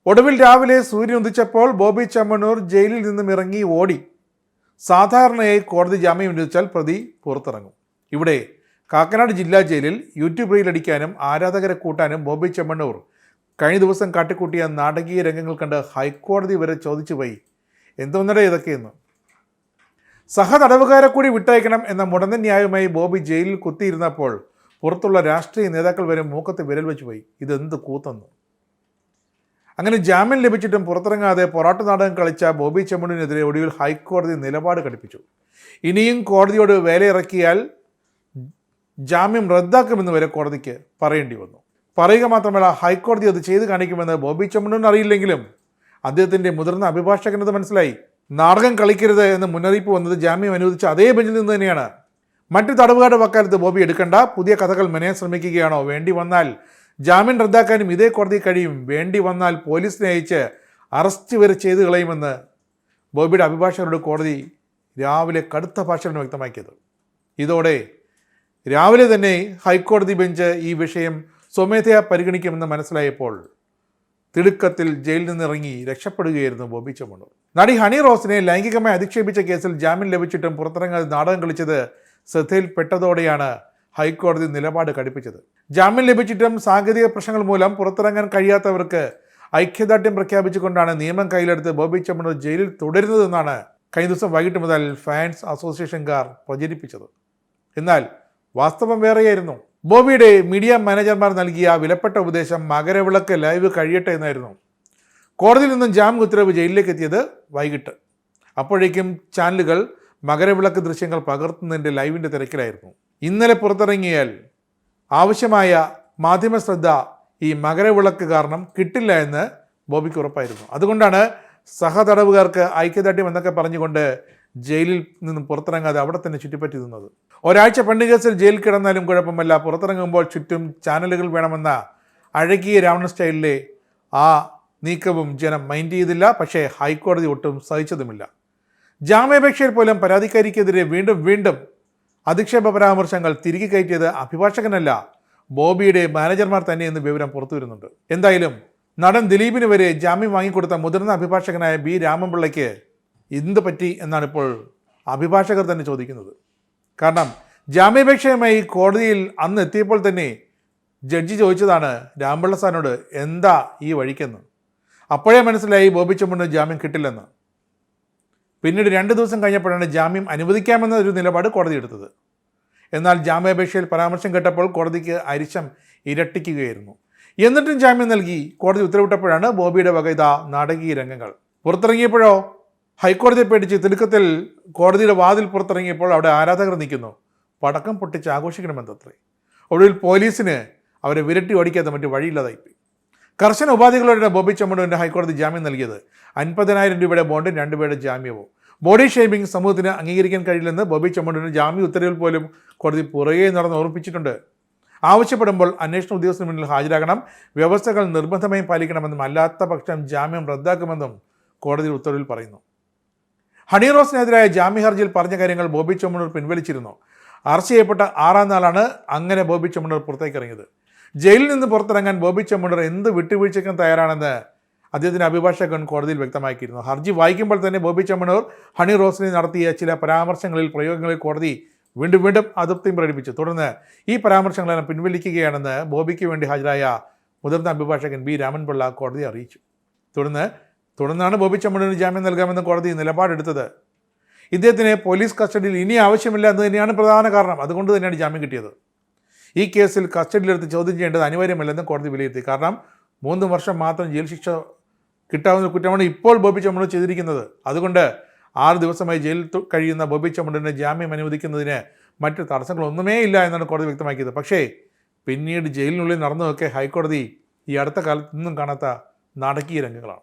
ഒടുവിൽ രാവിലെ സൂര്യൻ ഉദിച്ചപ്പോൾ ബോബി ചെമ്മണ്ണൂർ ജയിലിൽ നിന്നും ഇറങ്ങി ഓടി. സാധാരണയായി കോടതി ജാമ്യം അനുവദിച്ചാൽ പ്രതി പുറത്തിറങ്ങും. ഇവിടെ കാക്കനാട് ജില്ലാ ജയിലിൽ യൂട്യൂബ് റീലടിക്കാനും ആരാധകരെ കൂട്ടാനും ബോബി ചെമ്മണ്ണൂർ കഴിഞ്ഞ ദിവസം കാട്ടിക്കൂട്ടിയ നാടകീയ രംഗങ്ങൾ കണ്ട് ഹൈക്കോടതി വരെ ചോദിച്ചു പോയി, എന്തൊന്നടേ ഇതൊക്കെയെന്ന്. സഹതടവുകാരെ കൂടി വിട്ടയക്കണം എന്ന മുടന്തൻ ന്യായവുമായി ബോബി ജയിലിൽ കുത്തിയിരുന്നപ്പോൾ പുറത്തുള്ള രാഷ്ട്രീയ നേതാക്കൾ വരെ മൂക്കത്ത് വിരൽ വെച്ച് പോയി, ഇതെന്ത് കൂത്തെന്ന്. അങ്ങനെ ജാമ്യം ലഭിച്ചിട്ടും പുറത്തിറങ്ങാതെ പൊറാട്ട് നാടകം കളിച്ച ബോബി ചെമ്മണ്ണൂരിനെതിരെ ഒടുവിൽ ഹൈക്കോടതി നിലപാട് കടുപ്പിച്ചു. ഇനിയും കോടതിയോട് വേലയിറക്കിയാൽ ജാമ്യം റദ്ദാക്കുമെന്ന് വരെ കോടതിക്ക് പറയേണ്ടി വന്നു. പറയുക മാത്രമല്ല, ഹൈക്കോടതി അത് ചെയ്ത് കാണിക്കുമെന്ന് ബോബി ചെമ്മണ്ണൂരിന് അറിയില്ലെങ്കിലും അദ്ദേഹത്തിൻ്റെ മുതിർന്ന അഭിഭാഷകനത് മനസ്സിലായി. നാടകം കളിക്കരുത് എന്ന് മുന്നറിയിപ്പ് വന്നത് ജാമ്യം അനുവദിച്ച അതേ ബെഞ്ചിൽ നിന്ന് തന്നെയാണ്. മറ്റു തടവുകാരുടെ വക്കാലത്ത് ബോബി എടുക്കണ്ട, പുതിയ കഥകൾ മെനയാൻ ശ്രമിക്കുകയാണോ, വേണ്ടി വന്നാൽ ജാമ്യം റദ്ദാക്കാനും ഇതേ കോടതി കഴിയും, വേണ്ടി വന്നാൽ പോലീസിനെ അയച്ച് അറസ്റ്റ് വരെ ചെയ്ത് കളയുമെന്ന് ബോബിയുടെ അഭിഭാഷകരോട് കോടതി രാവിലെ കടുത്ത ഭാഷയാണ് വ്യക്തമാക്കിയത്. ഇതോടെ രാവിലെ തന്നെ ഹൈക്കോടതി ബെഞ്ച് ഈ വിഷയം സ്വമേധയാ പരിഗണിക്കുമെന്ന് മനസ്സിലായപ്പോൾ തിടുക്കത്തിൽ ജയിലിൽ നിന്നിറങ്ങി രക്ഷപ്പെടുകയായിരുന്നു ബോബി ചെമ്മണ്ണൂർ. നടി ഹണി റോസിനെ ലൈംഗികമായി അധിക്ഷേപിച്ച കേസിൽ ജാമ്യം ലഭിച്ചിട്ടും പുറത്തിറങ്ങാതെ നാടകം കളിച്ചത് ശ്രദ്ധയിൽപ്പെട്ടതോടെയാണ് ഹൈക്കോടതി നിലപാട് കടുപ്പിച്ചത്. ജാമ്യം ലഭിച്ചിട്ടും സാങ്കേതിക പ്രശ്നങ്ങൾ മൂലം പുറത്തിറങ്ങാൻ കഴിയാത്തവർക്ക് ഐക്യദാർഢ്യം പ്രഖ്യാപിച്ചുകൊണ്ടാണ് നിയമം കയ്യിലെടുത്ത് ബോബി ചെമ്മണ്ണൂർ ജയിലിൽ തുടരുന്നതെന്നാണ് കഴിഞ്ഞ ദിവസം വൈകിട്ട് മുതൽ ഫാൻസ് അസോസിയേഷൻകാർ പ്രചരിപ്പിച്ചത്. എന്നാൽ വാസ്തവം വേറെയായിരുന്നു. ബോബിയുടെ മീഡിയ മാനേജർമാർ നൽകിയ വിലപ്പെട്ട ഉപദേശം മകരവിളക്ക് ലൈവ് കഴിയട്ടെ എന്നായിരുന്നു. കോടതിയിൽ നിന്നും ജാമ്യ ഉത്തരവ് ജയിലിലേക്ക് എത്തിയത് വൈകിട്ട്. അപ്പോഴേക്കും ചാനലുകൾ മകരവിളക്ക് ദൃശ്യങ്ങൾ പകർത്തുന്നതിൻ്റെ ലൈവിൻ്റെ തിരക്കിലായിരുന്നു. ഇന്നലെ പുറത്തിറങ്ങിയാൽ ആവശ്യമായ മാധ്യമ ശ്രദ്ധ ഈ മകരവിളക്ക് കാരണം കിട്ടില്ല എന്ന് ബോബിക്ക് ഉറപ്പായിരുന്നു. അതുകൊണ്ടാണ് സഹതടവുകാർക്ക് ഐക്യദാർഢ്യം എന്നൊക്കെ പറഞ്ഞുകൊണ്ട് ജയിലിൽ നിന്നും പുറത്തിറങ്ങാതെ അവിടെ തന്നെ ചുറ്റിപ്പറ്റി നിന്നത്. ഒരാഴ്ച പെണ്ണ് കേസിൽ ജയിലിൽ കിടന്നാലും കുഴപ്പമില്ല, പുറത്തിറങ്ങുമ്പോൾ ചുറ്റും ചാനലുകൾ വേണമെന്ന അഴകിയ രാവണ സ്റ്റൈലിലെ ആ നീക്കവും ജനം മൈൻഡ് ചെയ്തില്ല. പക്ഷേ ഹൈക്കോടതി ഒട്ടും സഹിച്ചതുമില്ല. ജാമ്യാപേക്ഷയിൽ പോലും പരാതിക്കാരിക്കെതിരെ വീണ്ടും അധിക്ഷേപ പരാമർശങ്ങൾ തിരികെ കയറ്റിയത് അഭിഭാഷകനല്ല, ബോബിയുടെ മാനേജർമാർ തന്നെയെന്ന് വിവരം പുറത്തു വരുന്നുണ്ട്. എന്തായാലും നടൻ ദിലീപിന് വരെ ജാമ്യം വാങ്ങിക്കൊടുത്ത മുതിർന്ന അഭിഭാഷകനായ ബി രാമൻപിള്ളയ്ക്ക് എന്ത് പറ്റി എന്നാണ് ഇപ്പോൾ അഭിഭാഷകർ തന്നെ ചോദിക്കുന്നത്. കാരണം ജാമ്യാപേക്ഷയുമായി കോടതിയിൽ അന്ന് എത്തിയപ്പോൾ തന്നെ ജഡ്ജി ചോദിച്ചതാണ് രാമൻപിള്ള സാറിനോട്, എന്താ ഈ വഴിക്കെന്ന്. അപ്പോഴേ മനസ്സിലായി ബോബി ചെമ്മണ്ണൂർ ജാമ്യം കിട്ടില്ലെന്ന്. പിന്നീട് 2 ദിവസം കഴിഞ്ഞപ്പോഴാണ് ജാമ്യം അനുവദിക്കാമെന്ന ഒരു നിലപാട് കോടതി എടുത്തത്. എന്നാൽ ജാമ്യാപേക്ഷയിൽ പരാമർശം കേട്ടപ്പോൾ കോടതിക്ക് അരിശം ഇരട്ടിക്കുകയായിരുന്നു. എന്നിട്ടും ജാമ്യം നൽകി കോടതി ഉത്തരവിട്ടപ്പോഴാണ് ബോബിയുടെ വക ഇതാ നാടകീയ രംഗങ്ങൾ. പുറത്തിറങ്ങിയപ്പോഴോ ഹൈക്കോടതിയെ പേടിച്ച് തിടുക്കത്തിൽ കോടതിയുടെ വാതിൽ പുറത്തിറങ്ങിയപ്പോൾ അവിടെ ആരാധകർ നിൽക്കുന്നു, പടക്കം പൊട്ടിച്ച് ആഘോഷിക്കണമെന്നത്രേ. ഒടുവിൽ പോലീസിന് അവരെ വിരട്ടി ഓടിക്കാതെ മറ്റു വഴിയില്ലാതായിപ്പോയി. കർശന ഉപാധികളോടെ ബോബി ചെമ്മണ്ണൂരിന് ഹൈക്കോടതി ജാമ്യം നൽകിയത് 50,000 രൂപയുടെ ബോണ്ടും 2 പേരുടെ ജാമ്യവും. ബോഡി ഷേമിംഗ് സമൂഹത്തിന് അംഗീകരിക്കാൻ കഴിയില്ലെന്ന് ബോബി ചെമ്മണ്ണൂരിന് ജാമ്യ ഉത്തരവിൽ പോലും കോടതി പുറകെ നടന്ന് ഓർമ്മിപ്പിച്ചിട്ടുണ്ട്. ആവശ്യപ്പെടുമ്പോൾ അന്വേഷണ ഉദ്യോഗസ്ഥന് മുന്നിൽ ഹാജരാകണം, വ്യവസ്ഥകൾ നിർബന്ധമായും പാലിക്കണമെന്നും അല്ലാത്ത പക്ഷം ജാമ്യം റദ്ദാക്കുമെന്നും കോടതി ഉത്തരവിൽ പറയുന്നു. ഹണി റോസിനെതിരായ ജാമ്യ ഹർജിയിൽ പറഞ്ഞ കാര്യങ്ങൾ ബോബി ചെമ്മണ്ണൂർ പിൻവലിച്ചിരുന്നു. അറസ്റ്റ് ചെയ്യപ്പെട്ട 6-ാം നാളാണ് അങ്ങനെ ബോബി ചെമ്മണ്ണൂർ പുറത്തേക്ക് ഇറങ്ങിയത്. ജയിലിൽ നിന്ന് പുറത്തിറങ്ങാൻ ബോബി ചെമ്മണ്ണൂർ എന്ത് വിട്ടുവീഴ്ചയ്ക്കും തയ്യാറാണെന്ന് അദ്ദേഹത്തിൻ്റെ അഭിഭാഷകൻ കോടതിയിൽ വ്യക്തമാക്കിയിരുന്നു. ഹർജി വായിക്കുമ്പോൾ തന്നെ ബോബി ചെമ്മണ്ണൂർ ഹണി റോസിനെ നടത്തിയ ചില പരാമർശങ്ങളിൽ പ്രയോഗങ്ങളിൽ കോടതി വീണ്ടും അതൃപ്തിയും പ്രകടിപ്പിച്ചു. തുടർന്ന് ഈ പരാമർശങ്ങളെല്ലാം പിൻവലിക്കുകയാണെന്ന് ബോബിക്ക് വേണ്ടി ഹാജരായ മുതിർന്ന അഭിഭാഷകൻ ബി രാമൻപിള്ള കോടതിയെ അറിയിച്ചു. തുടർന്നാണ് ബോബി ചെമ്മണ്ണൂരിന് ജാമ്യം നൽകാമെന്ന് കോടതി നിലപാടെടുത്തത്. ഇദ്ദേഹത്തിന് പോലീസ് കസ്റ്റഡിയിൽ ഇനി ആവശ്യമില്ല എന്ന് തന്നെയാണ് പ്രധാന കാരണം. അതുകൊണ്ട് തന്നെയാണ് ജാമ്യം കിട്ടിയത്. ഈ കേസിൽ കസ്റ്റഡിയിലെടുത്ത് ചോദ്യം ചെയ്യേണ്ടത് അനിവാര്യമല്ലെന്ന് കോടതി വിലയിരുത്തി. കാരണം 3 വർഷം മാത്രം ജയിൽ ശിക്ഷ കിട്ടാവുന്ന കുറ്റമാണ് ഇപ്പോൾ ബോബി ചെമ്മണ്ണൂർ ചെയ്തിരിക്കുന്നത്. അതുകൊണ്ട് 6 ദിവസമായി ജയിലിൽ കഴിയുന്ന ബോബി ചെമ്മണ്ണൂരിന് ജാമ്യം അനുവദിക്കുന്നതിന് മറ്റ് തടസ്സങ്ങളൊന്നുമേ ഇല്ല എന്നാണ് കോടതി വ്യക്തമാക്കിയത്. പക്ഷേ പിന്നീട് ജയിലിനുള്ളിൽ നടന്നതൊക്കെ ഹൈക്കോടതി ഈ അടുത്ത കാലത്തൊന്നും കാണാത്ത നാടകീയ രംഗങ്ങളാണ്.